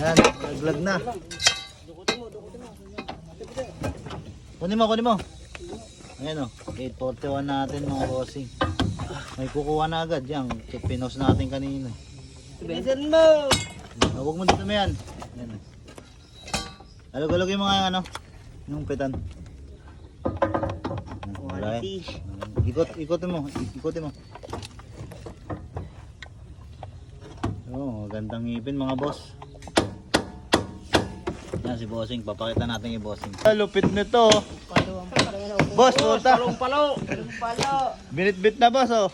Yan, naglag na. Kunin mo. Ayan o, 841 natin mga bossing. May kukuha na agad yan. Pinos natin kanina. Besen mo! Huwag mo dito mo yan. Ayan o. Alog-alog yung mga ano, yung pitan. Wala eh. Ikutin mo. Oh, magandang ngipin mga boss. Yan si bossing, papakita natin yung bossing. Lupit nito. Boss, puta. Palo! Binit-bit na boss oh.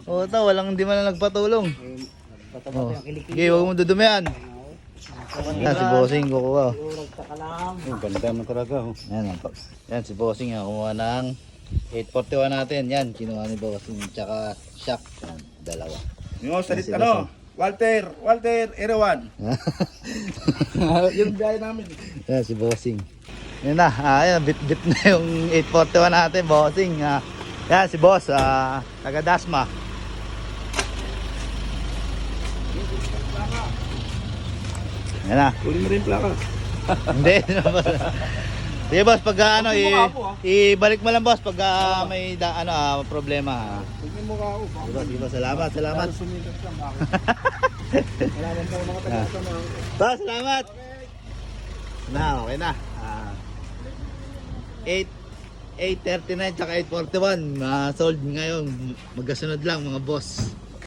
Puta, walang hindi man na nagpatulong. Oh. Okay, huwag mo dudumihan. Yan si bossing kukuha. Oh, ganda mo talaga. Oh. Yan si bossing kumuha ng 841 natin. Yan, kinuha ni bossing. Tsaka shock. Yan, dalawa. Yung salit ano? Walter, Erawan. Yung biyahe namin. Yan si bossing. Yan na, yan, bit-bit na yung 841 natin, bossing. Yan si boss, taga Dasma. Yan na. Uli mo rin plaka. Hindi. Sige boss, pag ibalik mo lang boss pag may problema. Tignan mo ka ako. Sige boss, salamat. Sumigat lang ako. Wala naman po mga taga-sama. Boss, salamat. Okay na. 839 tsaka 841 sold ngayon. Magkasunod lang mga boss.